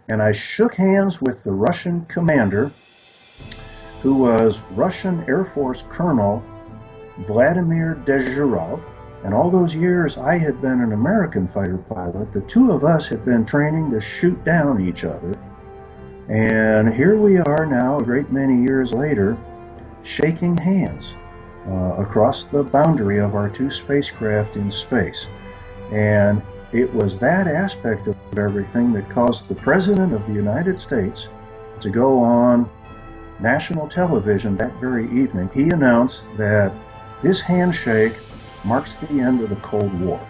and I shook hands with the Russian commander, who was Russian Air Force Colonel Vladimir Dezhurov. And all those years I had been an American fighter pilot, the two of us had been training to shoot down each other. And here we are now, a great many years later, shaking hands across the boundary of our two spacecraft in space. And it was that aspect of everything that caused the President of the United States to go on national television that very evening. He announced that this handshake marks the end of the Cold War.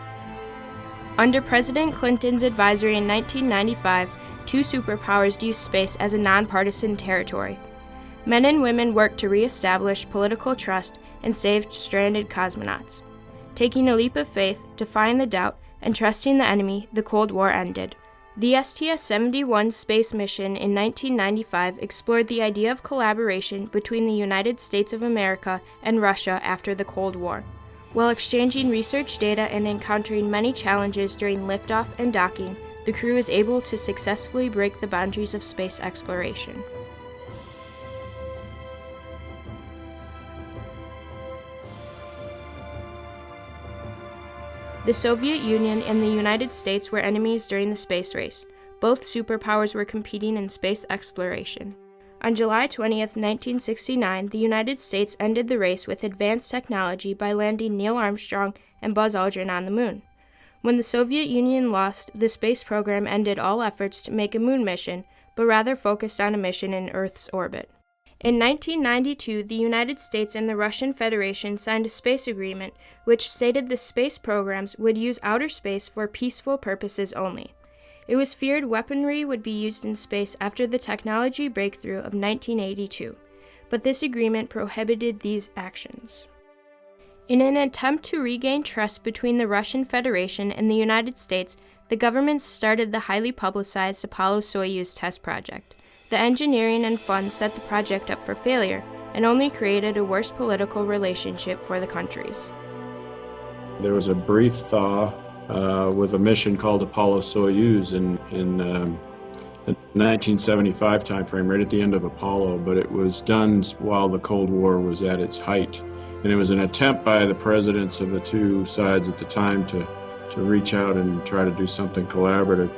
Under President Clinton's advisory in 1995, two superpowers used space as a nonpartisan territory. Men and women worked to reestablish political trust and saved stranded cosmonauts. Taking a leap of faith, defying the doubt, and trusting the enemy, the Cold War ended. The STS-71 space mission in 1995 explored the idea of collaboration between the United States of America and Russia after the Cold War. While exchanging research data and encountering many challenges during liftoff and docking, the crew was able to successfully break the boundaries of space exploration. The Soviet Union and the United States were enemies during the space race. Both superpowers were competing in space exploration. On July 20, 1969, the United States ended the race with advanced technology by landing Neil Armstrong and Buzz Aldrin on the moon. When the Soviet Union lost, the space program ended all efforts to make a moon mission, but rather focused on a mission in Earth's orbit. In 1992, the United States and the Russian Federation signed a space agreement which stated the space programs would use outer space for peaceful purposes only. It was feared weaponry would be used in space after the technology breakthrough of 1982, but this agreement prohibited these actions. In an attempt to regain trust between the Russian Federation and the United States, the governments started the highly publicized Apollo-Soyuz test project. The engineering and funds set the project up for failure and only created a worse political relationship for the countries. There was a brief thaw with a mission called Apollo-Soyuz in the 1975 timeframe, right at the end of Apollo, but it was done while the Cold War was at its height. And it was an attempt by the presidents of the two sides at the time to reach out and try to do something collaborative.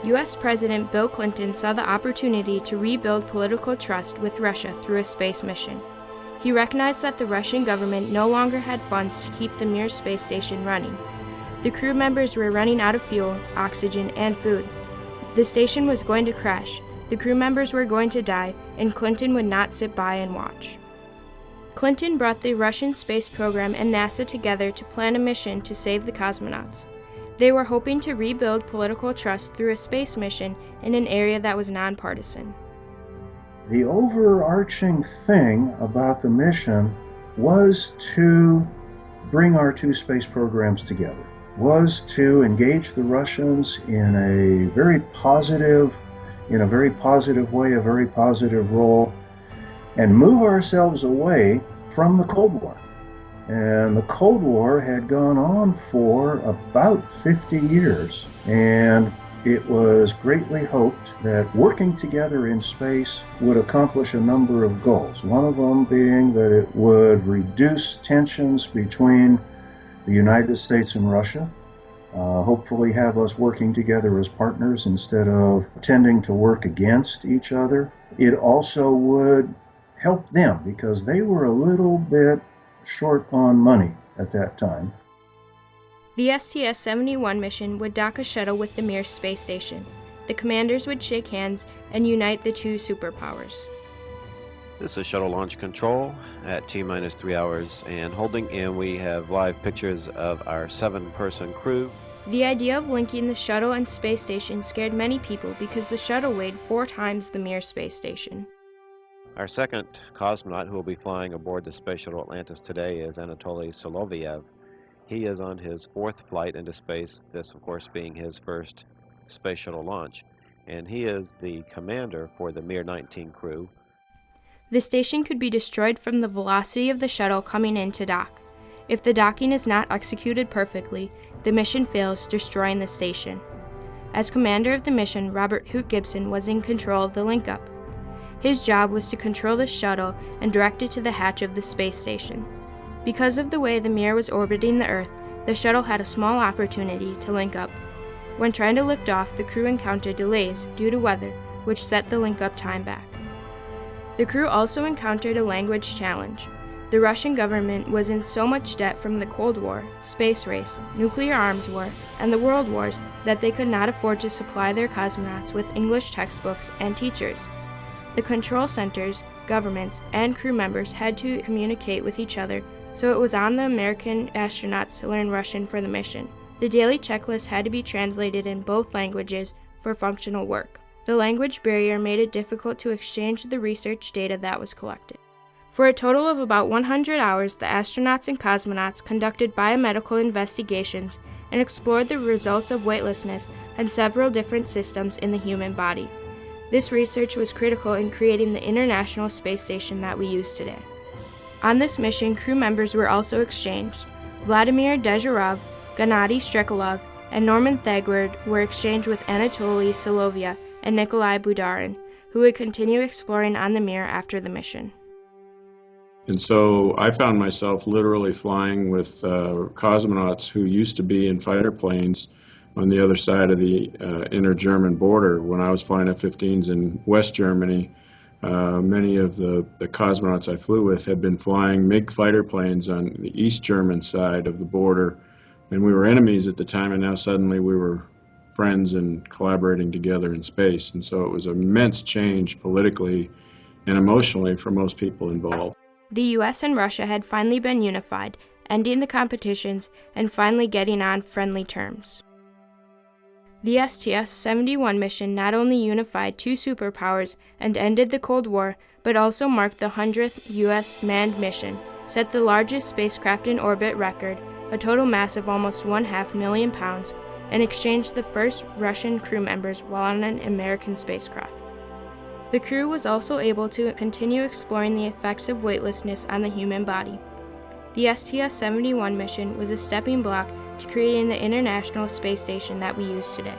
U.S. President Bill Clinton saw the opportunity to rebuild political trust with Russia through a space mission. He recognized that the Russian government no longer had funds to keep the Mir space station running. The crew members were running out of fuel, oxygen, and food. The station was going to crash, the crew members were going to die, and Clinton would not sit by and watch. Clinton brought the Russian space program and NASA together to plan a mission to save the cosmonauts. They were hoping to rebuild political trust through a space mission in an area that was nonpartisan. The overarching thing about the mission was to bring our two space programs together, was to engage the Russians in a very positive way, a very positive role, and move ourselves away from the Cold War. And the Cold War had gone on for about 50 years, and it was greatly hoped that working together in space would accomplish a number of goals. One of them being that it would reduce tensions between the United States and Russia, hopefully have us working together as partners instead of tending to work against each other. It also would help them because they were a little bit short on money at that time. The STS-71 mission would dock a shuttle with the Mir space station. The commanders would shake hands and unite the two superpowers. This is Shuttle Launch Control at T-minus 3 hours, and holding in we have live pictures of our 7-person crew. The idea of linking the shuttle and space station scared many people because the shuttle weighed 4 times the Mir space station. Our second cosmonaut who will be flying aboard the Space Shuttle Atlantis today is Anatoly Soloviev. He is on his 4th flight into space, this of course being his first space shuttle launch, and he is the commander for the Mir 19 crew. The station could be destroyed from the velocity of the shuttle coming in to dock. If the docking is not executed perfectly, the mission fails, destroying the station. As commander of the mission, Robert Hoot Gibson was in control of the link-up. His job was to control the shuttle and direct it to the hatch of the space station. Because of the way the Mir was orbiting the Earth, the shuttle had a small opportunity to link up. When trying to lift off, the crew encountered delays due to weather, which set the link-up time back. The crew also encountered a language challenge. The Russian government was in so much debt from the Cold War, space race, nuclear arms war, and the world wars that they could not afford to supply their cosmonauts with English textbooks and teachers. The control centers, governments, and crew members had to communicate with each other, so it was on the American astronauts to learn Russian for the mission. The daily checklist had to be translated in both languages for functional work. The language barrier made it difficult to exchange the research data that was collected. For a total of about 100 hours, the astronauts and cosmonauts conducted biomedical investigations and explored the results of weightlessness and several different systems in the human body. This research was critical in creating the International Space Station that we use today. On this mission, crew members were also exchanged. Vladimir Dezhurov, Gennady Strekalov, and Norman Thagard were exchanged with Anatoly Solovyev and Nikolai Budarin, who would continue exploring on the Mir after the mission. And so I found myself literally flying with cosmonauts who used to be in fighter planes on the other side of the inner German border. When I was flying F-15s in West Germany, many of the cosmonauts I flew with had been flying MiG fighter planes on the East German side of the border, and we were enemies at the time, and now suddenly we were friends and collaborating together in space. And so it was an immense change politically and emotionally for most people involved. The US and Russia had finally been unified, ending the competitions and finally getting on friendly terms. The STS-71 mission not only unified two superpowers and ended the Cold War, but also marked the 100th U.S. manned mission, set the largest spacecraft in orbit record, a total mass of almost 500,000 pounds, and exchanged the first Russian crew members while on an American spacecraft. The crew was also able to continue exploring the effects of weightlessness on the human body. The STS-71 mission was a stepping block to creating the International Space Station that we use today.